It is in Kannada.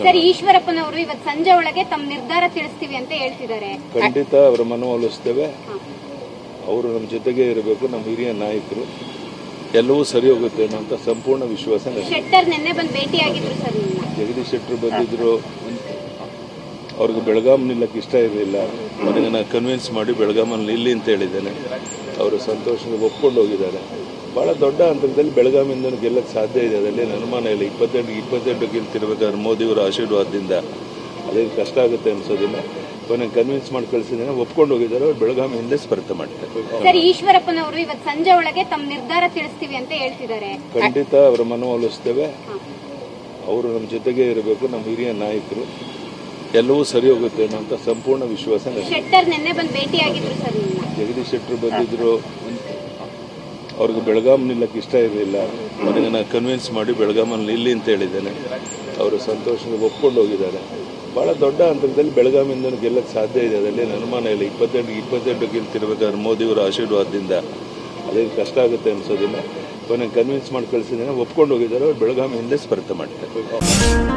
ಸರ್, ಈಶ್ವರಪ್ಪನವರು ಇವತ್ತು ಸಂಜೆ ಒಳಗೆ ತಮ್ಮ ನಿರ್ಧಾರ ತಿಳಿಸ್ತೀವಿ ಅಂತ ಹೇಳ್ತಿದ್ದಾರೆ. ಖಂಡಿತ ಅವರ ಮನವೊಲಿಸ್ತೇವೆ. ಅವರು ನಮ್ಮ ಜೊತೆಗೆ ಇರಬೇಕು, ನಮ್ಮ ಹಿರಿಯ ನಾಯಕರು. ಎಲ್ಲವೂ ಸರಿ ಹೋಗುತ್ತೆ ಅನ್ನೋ ಸಂಪೂರ್ಣ ವಿಶ್ವಾಸ. ಶೆಟ್ಟರ್ ನಿನ್ನೆ ಬಂದು ಭೇಟಿಯಾಗಿದ್ರು ಸರ್. ಜಗದೀಶ್ ಶೆಟ್ಟರ್ ಬಂದಿದ್ರು. ಅವ್ರಿಗೆ ಬೆಳಗಾಂ ನಿಲ್ಲಕ್ಕೆ ಇಷ್ಟ ಇರಲಿಲ್ಲ. ನನಗೆ ನಾನು ಕನ್ವಿನ್ಸ್ ಮಾಡಿ ಬೆಳಗಾಮಲ್ಲಿ ನಿಲ್ಲಿ ಅಂತ ಹೇಳಿದ್ದೇನೆ. ಅವರು ಸಂತೋಷದಿಂದ ಒಪ್ಕೊಂಡು ಹೋಗಿದ್ದಾರೆ. ಭಾಳ ದೊಡ್ಡ ಹಂತದಲ್ಲಿ ಬೆಳಗಾಮಿಂದ ಗೆಲ್ಲಕ್ಕೆ ಸಾಧ್ಯ ಇದೆ, ಅದರಲ್ಲಿ ಅನುಮಾನ ಇಲ್ಲ. 28 ಗೆಲ್ತಿರ್ಬೇಕಾದ್ರೆ ಮೋದಿಯವರ ಆಶೀರ್ವಾದದಿಂದ ಅದೇನು ಕಷ್ಟ ಆಗುತ್ತೆ ಅನ್ಸೋದಿಲ್ಲ. ನನಗೆ ಕನ್ವಿನ್ಸ್ ಮಾಡಿ ಕಳಿಸಿದ್ದೇನೆ, ಒಪ್ಕೊಂಡು ಹೋಗಿದ್ದಾರೆ. ಅವ್ರು ಬೆಳಗಾಮಿಯಿಂದ ಸ್ಪರ್ಧೆ ಮಾಡ್ತಾರೆ. ಸರ್, ಈಶ್ವರಪ್ಪನವರು ಇವತ್ತು ಸಂಜೆ ಒಳಗೆ ತಮ್ಮ ನಿರ್ಧಾರ ತಿಳಿಸ್ತೀವಿ ಅಂತ ಹೇಳ್ತಿದ್ದಾರೆ. ಖಂಡಿತ ಅವರ ಮನವೊಲಿಸ್ತೇವೆ. ಅವರು ನಮ್ಮ ಜೊತೆಗೆ ಇರಬೇಕು, ನಮ್ಮ ಹಿರಿಯ ನಾಯಕರು. ಎಲ್ಲವೂ ಸರಿ ಹೋಗುತ್ತೆ ಅನ್ನೋ ಸಂಪೂರ್ಣ ವಿಶ್ವಾಸ. ಶೆಟ್ಟರ್ ನಿನ್ನೆ ಬಂದು ಭೇಟಿಯಾಗಿದ್ರು ಸರ್. ಜಗದೀಶ್ ಶೆಟ್ಟರ್ ಬಂದಿದ್ರು. ಅವ್ರಿಗೆ ಬೆಳಗಾಂ ನಿಲ್ಲಕ್ಕೆ ಇಷ್ಟ ಇರಲಿಲ್ಲ. ನನಗೆ ನಾನು ಕನ್ವಿನ್ಸ್ ಮಾಡಿ ಬೆಳಗಾಮಲ್ಲಿ ನಿಲ್ಲಿ ಅಂತ ಹೇಳಿದ್ದೇನೆ. ಅವರು ಸಂತೋಷದಿಂದ ಒಪ್ಕೊಂಡು ಹೋಗಿದ್ದಾರೆ. ಭಾಳ ದೊಡ್ಡ ಹಂತದಲ್ಲಿ ಬೆಳಗಾಮಿಂದ ಗೆಲ್ಲಕ್ಕೆ ಸಾಧ್ಯ ಇದೆ, ಅದರಲ್ಲಿ ಅನುಮಾನ ಇಲ್ಲ. 28 ಗೆಲ್ತಿರ್ಬೇಕಾದ್ರೆ ಮೋದಿಯವರ ಆಶೀರ್ವಾದದಿಂದ ಅದೇನು ಕಷ್ಟ ಆಗುತ್ತೆ ಅನ್ಸೋದಿಲ್ಲ. ನನಗೆ ಕನ್ವಿನ್ಸ್ ಮಾಡಿ ಕಳಿಸಿದ್ದೇನೆ, ಒಪ್ಕೊಂಡು ಹೋಗಿದ್ದಾರೆ. ಅವ್ರು ಬೆಳಗಾಮಿಯಿಂದ ಸ್ಪರ್ಧೆ ಮಾಡ್ತಾರೆ.